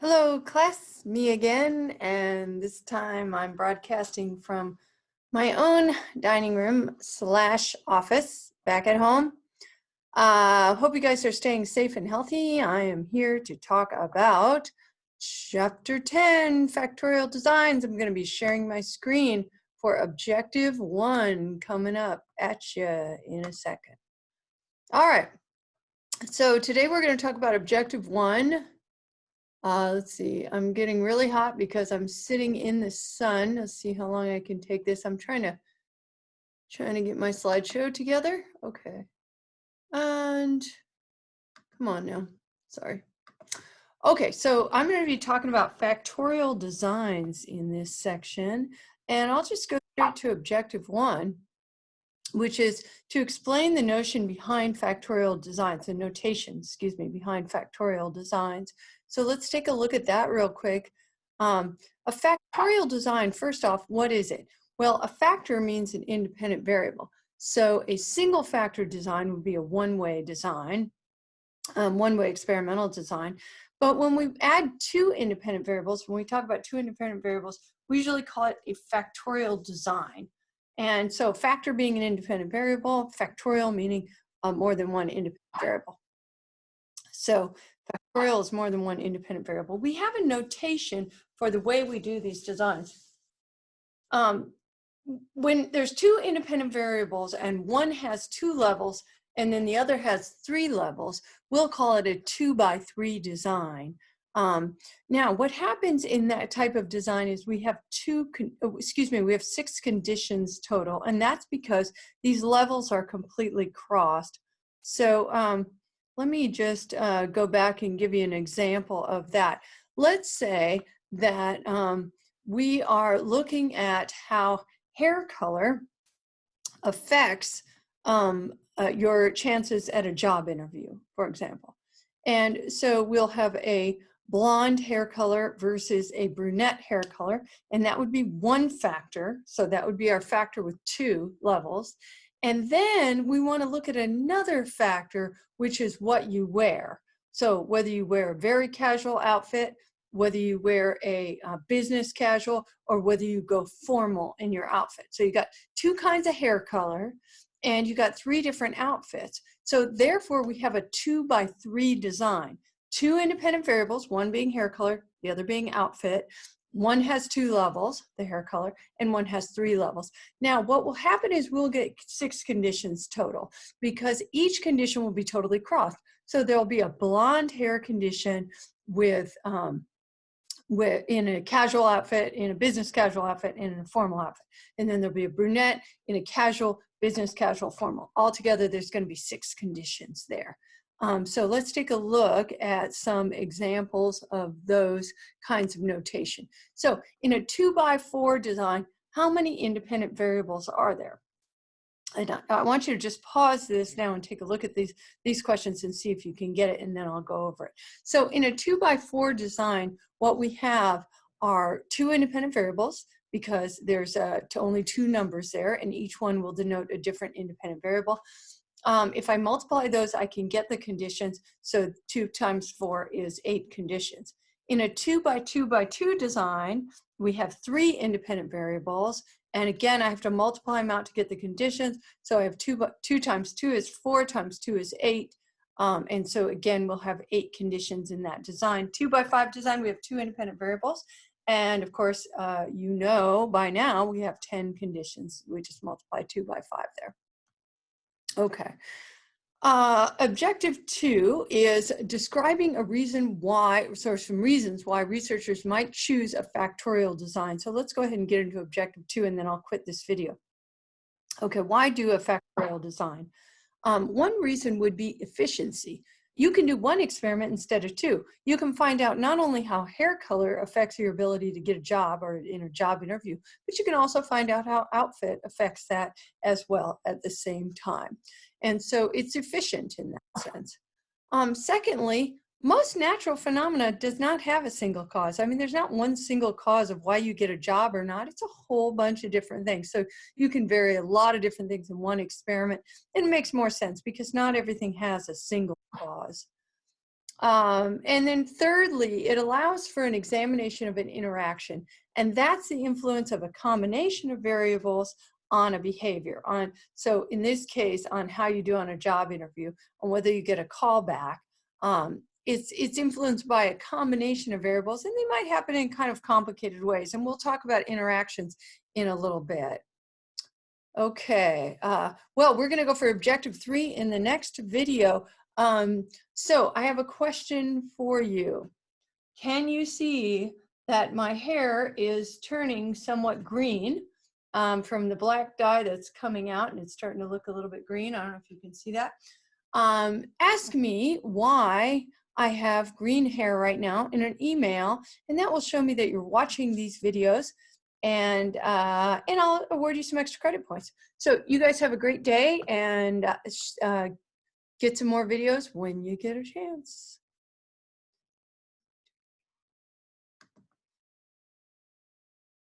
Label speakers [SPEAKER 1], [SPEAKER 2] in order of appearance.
[SPEAKER 1] Hello, class, me again, and this time I'm broadcasting from my own dining room slash office back at home. Hope you guys are staying safe and healthy. I am here to talk about Chapter 10, Factorial Designs. I'm going to be sharing my screen for Objective 1 coming up at you in a second. All right, so today we're going to talk about Objective 1. Let's see, I'm getting really hot because I'm sitting in the sun. Let's see how long I can take this. I'm trying to get my slideshow together. Okay. And come on now. Sorry. Okay, so I'm going to be talking about factorial designs in this section, and I'll just go straight to Objective 1, which is to explain the notion behind factorial designs, the notation, excuse me, behind factorial designs. So let's take a look at that real quick. A factorial design, first off, what is it? Well, a factor means an independent variable. So a single factor design would be a one-way design, one-way experimental design. But when we add two independent variables, when we talk about two independent variables, we usually call it a factorial design. And so factor being an independent variable, factorial meaning more than one independent variable. So factorial is more than one independent variable. We have a notation for the way we do these designs. When there's two independent variables and one has two levels and then the other has three levels, we'll call it a 2x3 design. Now, what happens in that type of design is we have we have 6 conditions total, and that's because these levels are completely crossed. So let me just go back and give you an example of that. Let's say that we are looking at how hair color affects your chances at a job interview, for example. And so we'll have a blonde hair color versus a brunette hair color, and that would be one factor. So that would be our factor with 2 levels. And then we want to look at another factor, which is what you wear. So whether you wear a very casual outfit, whether you wear a business casual, or whether you go formal in your outfit. So you got 2 kinds of hair color, and you got 3 different outfits. So therefore, we have a 2x3 design. 2 independent variables, one being hair color, the other being outfit. One has 2 levels, the hair color, and one has 3 levels. Now, what will happen is we'll get 6 conditions total because each condition will be totally crossed. So there'll be a blonde hair condition with in a casual outfit, in a business casual outfit, and in a formal outfit. And then there'll be a brunette in a casual, business casual, formal. Altogether, there's going to be 6 conditions there. So let's take a look at some examples of those kinds of notation. So in a 2x4 design, how many independent variables are there? And I want you to just pause this now and take a look at these questions and see if you can get it, and then I'll go over it. So in a 2x4 design, what we have are 2 independent variables because there's only 2 numbers there, and each one will denote a different independent variable. If I multiply those, I can get the conditions. So 2 times 4 is 8 conditions. In a 2x2x2 design, we have 3 independent variables. And again, I have to multiply them out to get the conditions. So I have 2 times 2 is 4 times 2 is 8. And so again, we'll have 8 conditions in that design. 2x5 design, we have 2 independent variables. And of course, you know by now we have 10 conditions. We just multiply 2 by 5 there. Okay. Objective 2 is describing a reason why, so some reasons why researchers might choose a factorial design. So let's go ahead and get into Objective 2, and then I'll quit this video. Okay, why do a factorial design? One reason would be efficiency. You can do 1 experiment instead of 2. You can find out not only how hair color affects your ability to get a job or in a job interview, but you can also find out how outfit affects that as well at the same time. And so it's efficient in that sense. Secondly, most natural phenomena does not have a single cause. I mean, there's not one single cause of why you get a job or not. It's a whole bunch of different things. So you can vary a lot of different things in 1 experiment. And it makes more sense because not everything has a single cause. And then thirdly, it allows for an examination of an interaction. And that's the influence of a combination of variables on a behavior. So in this case, on how you do on a job interview, on whether you get a call back. It's influenced by a combination of variables, and they might happen in kind of complicated ways. And we'll talk about interactions in a little bit. Okay, well, we're going to go for objective 3 in the next video. So I have a question for you. Can you see that my hair is turning somewhat green from the black dye that's coming out, and it's starting to look a little bit green? I don't know if you can see that. Ask me why I have green hair right now in an email, and that will show me that you're watching these videos, and I'll award you some extra credit points. So you guys have a great day, and get some more videos when you get a chance.